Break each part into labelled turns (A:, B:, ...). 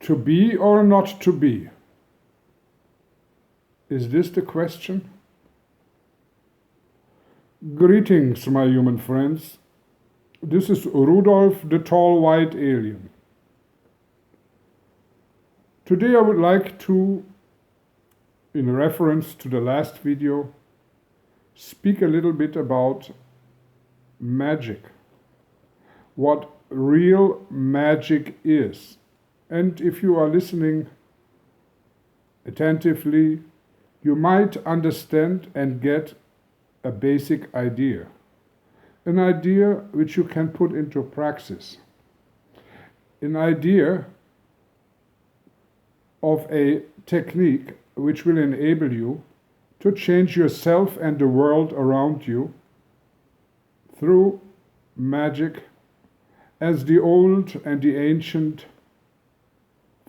A: To be or not to be? Is this the question? Greetings, my human friends. This is Rudolf, the tall white alien. Today I would like to, in reference to the last video, speak a little bit about magic. What real magic is. And if you are listening attentively, you might understand and get a basic idea. An idea which you can put into practice. An idea of a technique which will enable you to change yourself and the world around you through magic, as the old and the ancient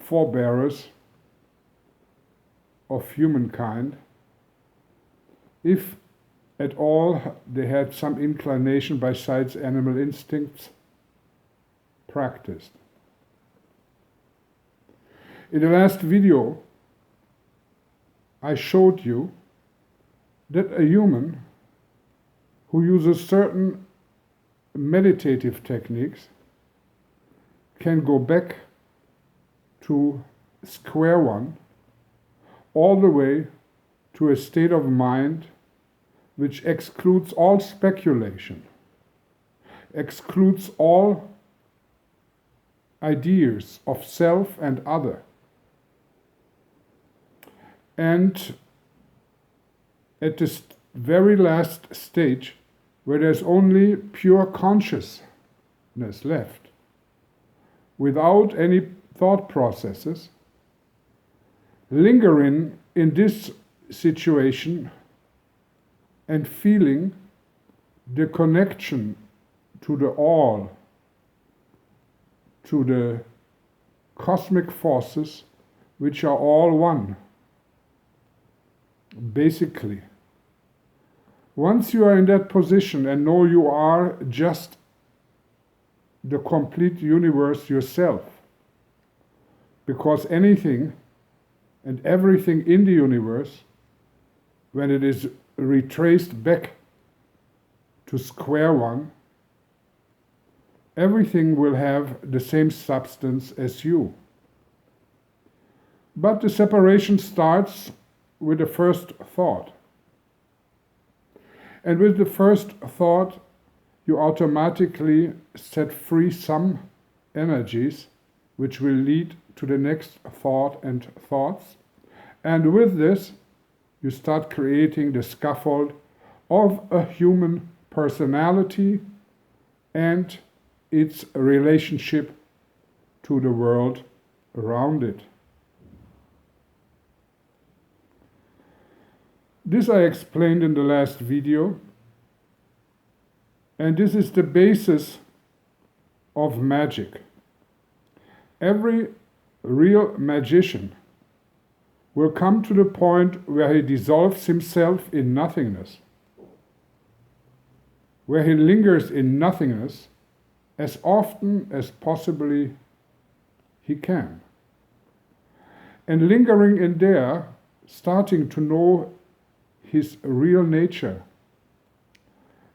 A: forebearers of humankind, if at all they had some inclination besides animal instincts, practiced. In the last video, I showed you that a human who uses certain meditative techniques can go back to square one, all the way to a state of mind which excludes all speculation, excludes all ideas of self and other. And at this very last stage, where there's only pure consciousness left, without any thought processes, lingering in this situation and feeling the connection to the all, to the cosmic forces which are all one. Basically, once you are in that position and know you are just the complete universe yourself, because anything and everything in the universe, when it is retraced back to square one, everything will have the same substance as you. But the separation starts with the first thought. And with the first thought, you automatically set free some energies which will lead to the next thought and thoughts. And with this, you start creating the scaffold of a human personality and its relationship to the world around it. This I explained in the last video, and this is the basis of magic. Every real magician will come to the point where he dissolves himself in nothingness, where he lingers in nothingness as often as possibly he can. And lingering in there, starting to know his real nature.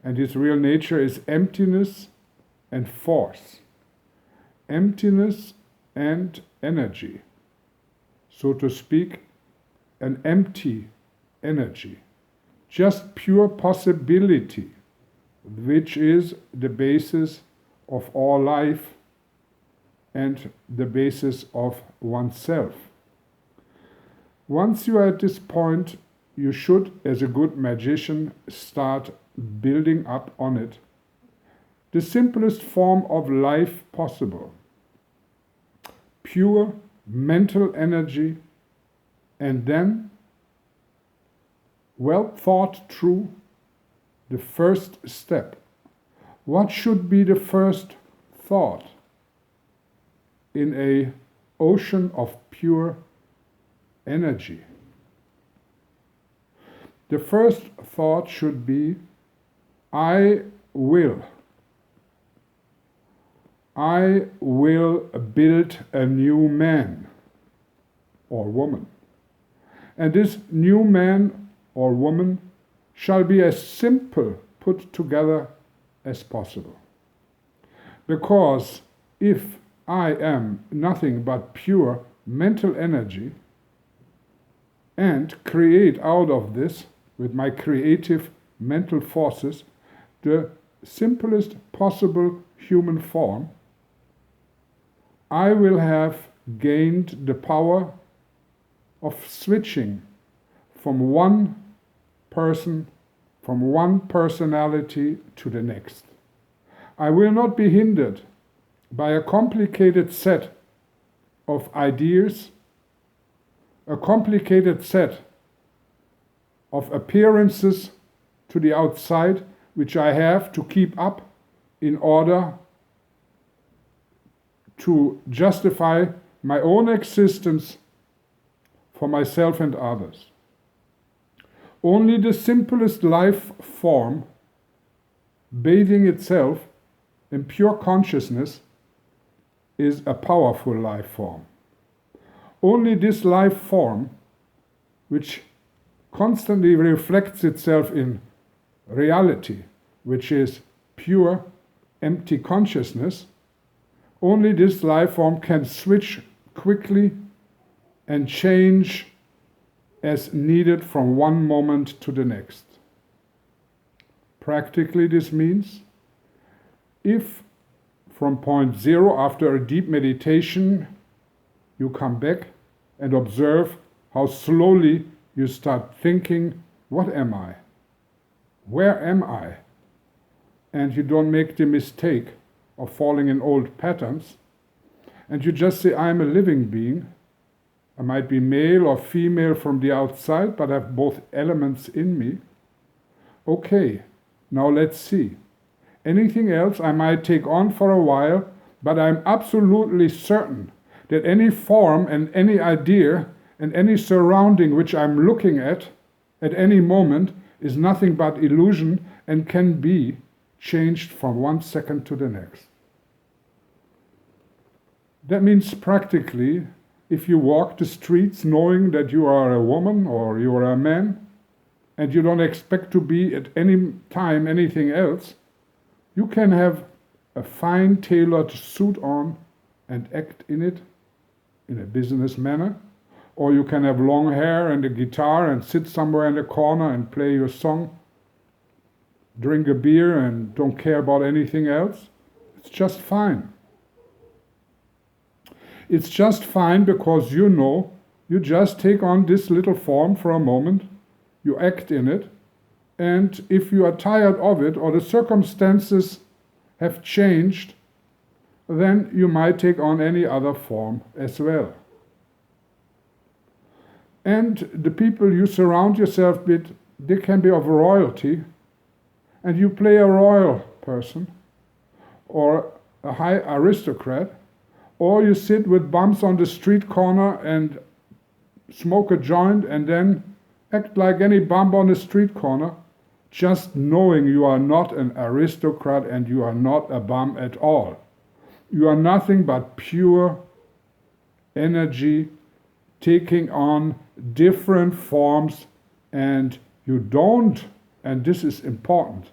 A: And his real nature is emptiness and force. Emptiness and energy. So to speak, an empty energy. Just pure possibility, which is the basis of all life and the basis of oneself. Once you are at this point, you should, as a good magician, start building up on it the simplest form of life possible. Pure mental energy, and then, well thought through, the first step. What should be the first thought in an ocean of pure energy? The first thought should be, I will. I will build a new man. or woman. And this new man or woman shall be as simple put together as possible. Because if I am nothing but pure mental energy and create out of this, with my creative mental forces, the simplest possible human form, I will have gained the power of switching from one person, from one personality to the next. I will not be hindered by a complicated set of ideas, a complicated set of appearances to the outside, which I have to keep up in order to justify my own existence for myself and others. Only the simplest life form, bathing itself in pure consciousness, is a powerful life form. Only this life form, which constantly reflects itself in reality, which is pure, empty consciousness, only this life form can switch quickly and change as needed from one moment to the next. Practically, this means if from point zero, after a deep meditation, you come back and observe how slowly you start thinking, what am I? Where am I? And you don't make the mistake of falling in old patterns, and you just say, I'm a living being. I might be male or female from the outside, but I have both elements in me. Okay, now let's see. Anything else I might take on for a while, but I'm absolutely certain that any form and any idea and any surrounding which I'm looking at any moment is nothing but illusion and can be changed from 1 second to the next. That means practically, if you walk the streets knowing that you are a woman or you are a man, and you don't expect to be at any time anything else, you can have a fine tailored suit on and act in it in a business manner, or you can have long hair and a guitar and sit somewhere in a corner and play your song, drink a beer and don't care about anything else. It's just fine. It's just fine because you know you just take on this little form for a moment, you act in it, and if you are tired of it or the circumstances have changed, then you might take on any other form as well. And the people you surround yourself with, they can be of royalty, and you play a royal person or a high aristocrat, or you sit with bums on the street corner and smoke a joint and then act like any bum on the street corner, just knowing you are not an aristocrat and you are not a bum at all. You are nothing but pure energy taking on different forms, and you don't, and this is important,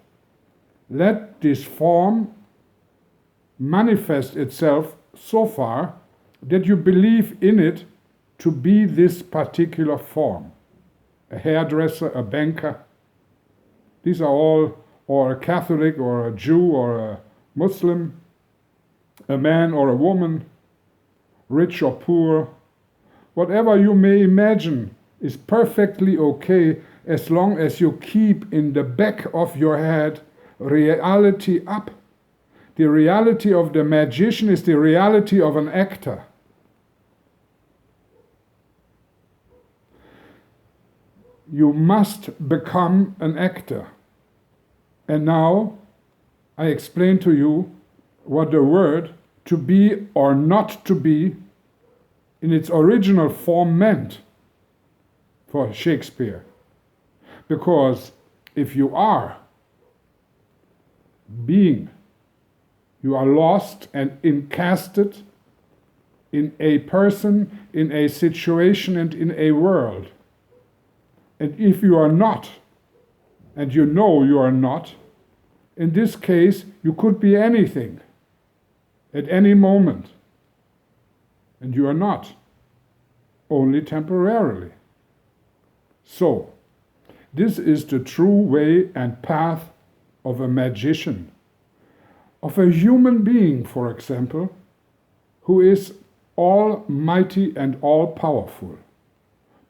A: let this form manifest itself so far that you believe in it to be this particular form. A hairdresser, a banker, these are all, or a Catholic or a Jew or a Muslim, a man or a woman, rich or poor, whatever you may imagine is perfectly okay as long as you keep in the back of your head reality up. The reality of the magician is the reality of an actor. You must become an actor. And now I explain to you what the word to be or not to be in its original form meant for Shakespeare. Because if you are being, you are lost and incasted in a person, in a situation, and in a world. And if you are not, and you know you are not, in this case you could be anything at any moment. And you are not, only temporarily. So, this is the true way and path of a magician, of a human being, for example, who is almighty and all-powerful,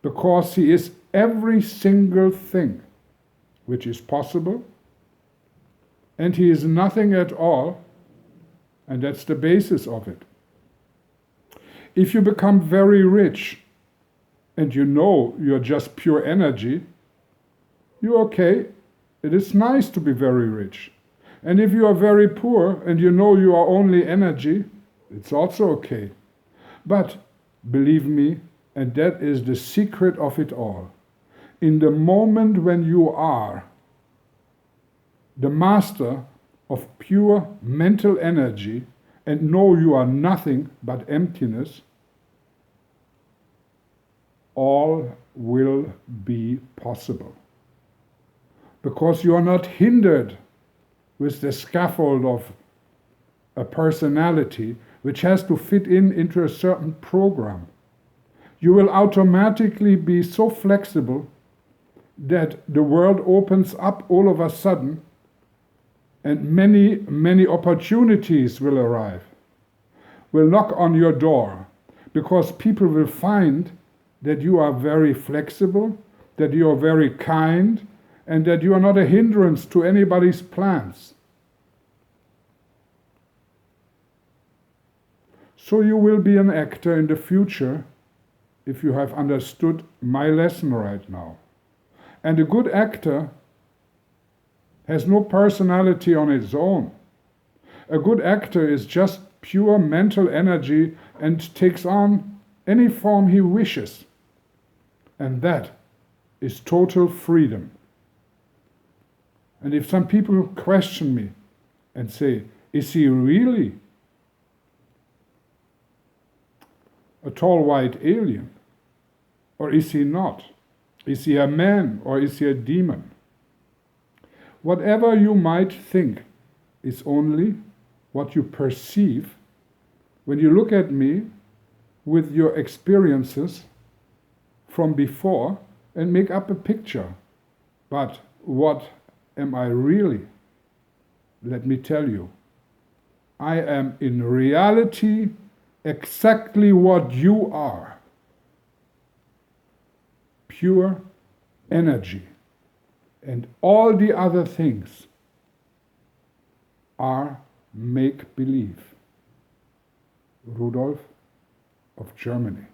A: because he is every single thing which is possible, and he is nothing at all, and that's the basis of it. If you become very rich, and you know you're just pure energy, you're okay. It is nice to be very rich. And if you are very poor, and you know you are only energy, it's also okay. But believe me, and that is the secret of it all, in the moment when you are the master of pure mental energy and know you are nothing but emptiness, all will be possible. Because you are not hindered with the scaffold of a personality which has to fit into a certain program. You will automatically be so flexible that the world opens up all of a sudden and many, many opportunities will arrive, will knock on your door, because people will find that you are very flexible, that you are very kind, and that you are not a hindrance to anybody's plans. So you will be an actor in the future if you have understood my lesson right now. And a good actor has no personality on its own. A good actor is just pure mental energy and takes on any form he wishes. And that is total freedom. And if some people question me and say, is he really a tall white alien? Or is he not? Is he a man or is he a demon? Whatever you might think is only what you perceive when you look at me with your experiences from before and make up a picture. But what am I really? Let me tell you. I am in reality exactly what you are. Pure energy. And all the other things are make-believe. Rudolf of Germany.